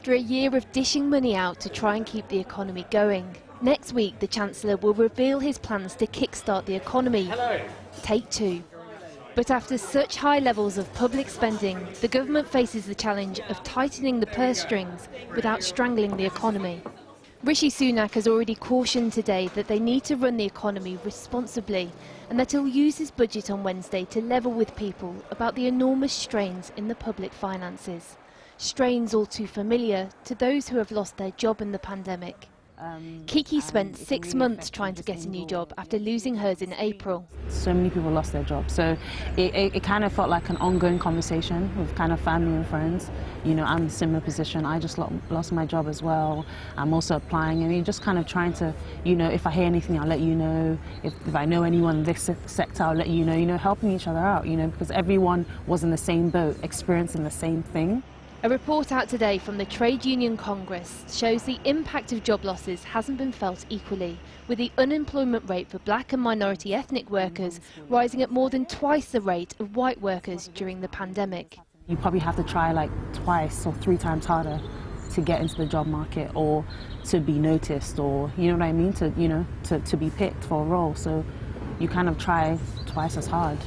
After a year of dishing money out to try and keep the economy going, next week the Chancellor will reveal his plans to kickstart the economy. Hello. Take two. But after such high levels of public spending, the government faces the challenge of tightening the purse strings without strangling the economy. Rishi Sunak has already cautioned today that they need to run the economy responsibly and that he'll use his budget on Wednesday to level with people about the enormous strains in the public finances. Strains all too familiar to those who have lost their job in the pandemic. Kiki spent 6 months trying to get a new job after losing hers in April. So many people lost their jobs, so it kind of felt like an ongoing conversation with kind of family and friends. You know, I'm in a similar position. I just lost my job as well. I'm also applying, and you're just kind of trying to, you know, if I hear anything, I'll let you know. If I know anyone in this sector, I'll let you know, helping each other out, you know, because everyone was in the same boat, experiencing the same thing. A report out today from the Trade Union Congress shows the impact of job losses hasn't been felt equally, with the unemployment rate for black and minority ethnic workers rising at more than twice the rate of white workers during the pandemic. You probably have to try like 2 or 3 times harder to get into the job market or to be noticed, or, you know what I mean, to be picked for a role. So you kind of try twice as hard.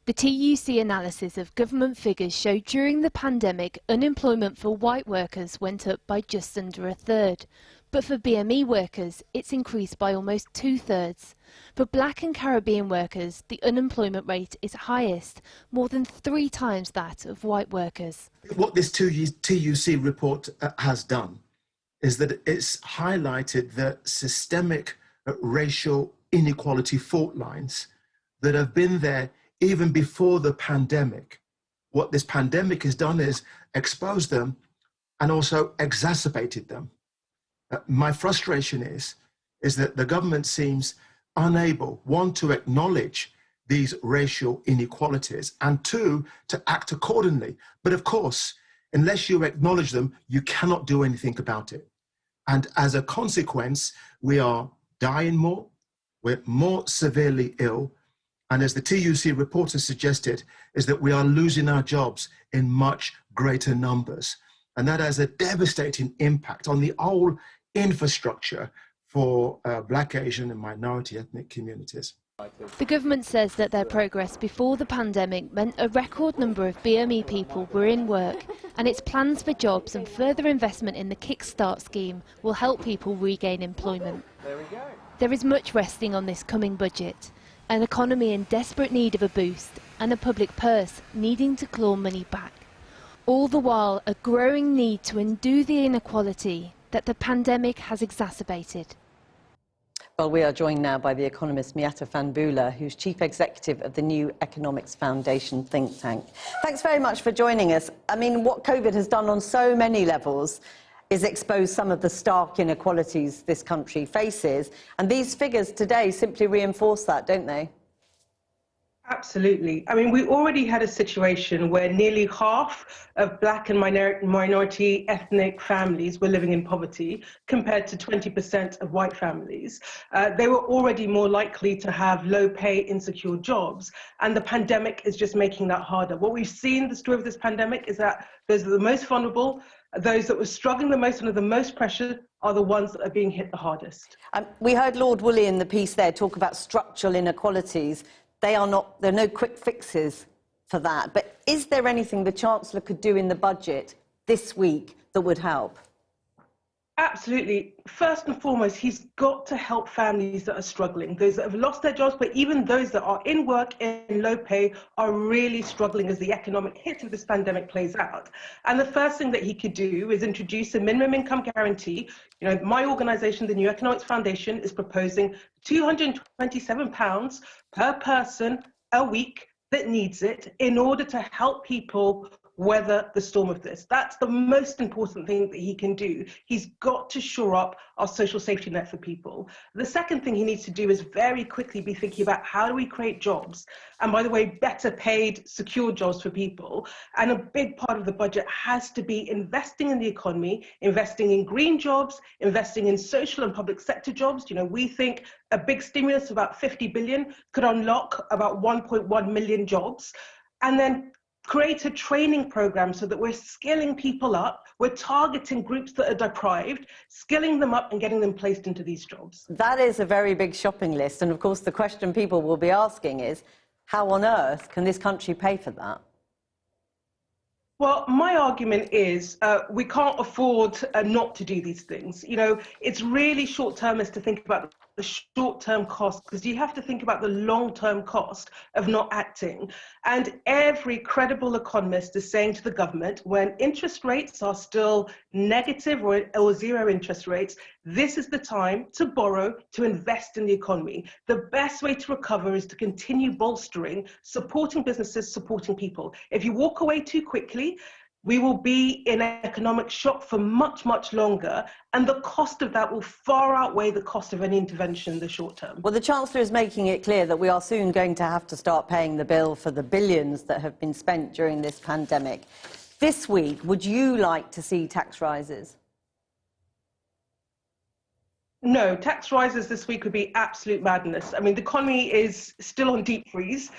The TUC analysis of government figures showed during the pandemic, unemployment for white workers went up by just under a third. But for BME workers, it's increased by almost 2/3. For black and Caribbean workers, the unemployment rate is highest, more than 3 times that of white workers. What this TUC report has done is that it's highlighted the systemic racial inequality fault lines that have been there even before the pandemic. What this pandemic has done is expose them and also exacerbated them. My frustration is that the government seems unable, one, to acknowledge these racial inequalities, and 2, to act accordingly. But of course, unless you acknowledge them, you cannot do anything about it. And as a consequence, we are dying more, we're more severely ill, and as the TUC report has suggested, is that we are losing our jobs in much greater numbers. And that has a devastating impact on the whole infrastructure for black, Asian and minority ethnic communities. The government says that their progress before the pandemic meant a record number of BME people were in work, and its plans for jobs and further investment in the Kickstart scheme will help people regain employment. There is much resting on this coming budget. An economy in desperate need of a boost, and a public purse needing to claw money back. All the while, a growing need to undo the inequality that the pandemic has exacerbated. Well, we are joined now by the economist Miatta Fanbula, who's Chief Executive of the New Economics Foundation think tank. Thanks very much for joining us. I mean, what COVID has done on so many levels is expose some of the stark inequalities this country faces. And these figures today simply reinforce that, don't they? Absolutely. I mean, we already had a situation where nearly half of black and minority ethnic families were living in poverty compared to 20% of white families. They were already more likely to have low pay, insecure jobs. And the pandemic is just making that harder. What we've seen, the story of this pandemic, is that those are the most vulnerable, those that were struggling the most under the most pressure are the ones that are being hit the hardest. We heard Lord Woolley in the piece there talk about structural inequalities. There are no quick fixes for that. But is there anything the Chancellor could do in the budget this week that would help? Absolutely. First and foremost, he's got to help families that are struggling, those that have lost their jobs, but even those that are in work in low pay are really struggling as the economic hit of this pandemic plays out. And the first thing that he could do is introduce a minimum income guarantee. You know, my organisation, the New Economics Foundation, is proposing £227 per person a week that needs it in order to help people weather the storm of this. That's the most important thing that he can do. He's got to shore up our social safety net for people. The second thing he needs to do is very quickly be thinking about how do we create jobs? And by the way, better paid, secure jobs for people. And a big part of the budget has to be investing in the economy, investing in green jobs, investing in social and public sector jobs. You know, we think a big stimulus of about 50 billion could unlock about 1.1 million jobs. And then create a training program so that we're skilling people up, we're targeting groups that are deprived, skilling them up and getting them placed into these jobs. That is a very big shopping list. And of course, the question people will be asking is, how on earth can this country pay for that? Well, my argument is we can't afford not to do these things. You know, it's really short-termist to think about the short-term cost, because you have to think about the long-term cost of not acting. And every credible economist is saying to the government, when interest rates are still negative or zero interest rates, this is the time to borrow, to invest in the economy. The best way to recover is to continue bolstering, supporting businesses, supporting people. If you walk away too quickly, we will be in economic shock for much, much longer, and the cost of that will far outweigh the cost of any intervention in the short term. Well, the Chancellor is making it clear that we are soon going to have to start paying the bill for the billions that have been spent during this pandemic. This week, would you like to see tax rises? No, tax rises this week would be absolute madness. I mean, the economy is still on deep freeze.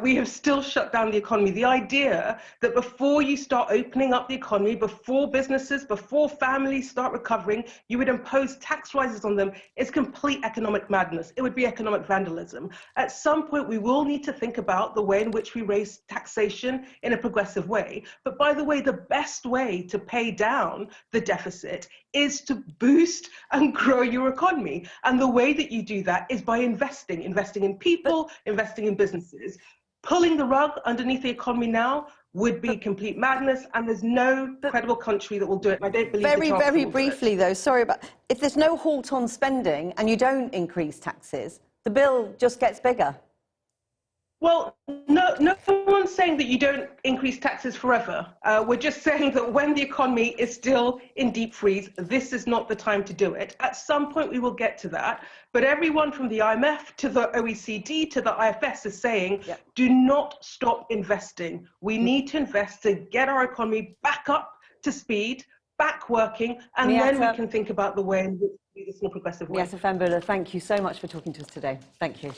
We have still shut down the economy. The idea that before you start opening up the economy, before businesses, before families start recovering, you would impose tax rises on them is complete economic madness. It would be economic vandalism. At some point, we will need to think about the way in which we raise taxation in a progressive way. But by the way, the best way to pay down the deficit is to boost and grow your economy. And the way that you do that is by investing in people, investing in businesses. Pulling the rug underneath the economy now would be complete madness, and there's no credible country that will do it. I don't believe very briefly, though, sorry, but if there's no halt on spending and you don't increase taxes, the bill just gets bigger. Well, no one's saying that you don't increase taxes forever. We're just saying that when the economy is still in deep freeze, this is not the time to do it. At some point, we will get to that. But everyone from the IMF to the OECD to the IFS is saying, do not stop investing. We need to invest to get our economy back up to speed, back working, and then we can think about the way in which we do this in a progressive way. Miata Fanbula, thank you so much for talking to us today. Thank you.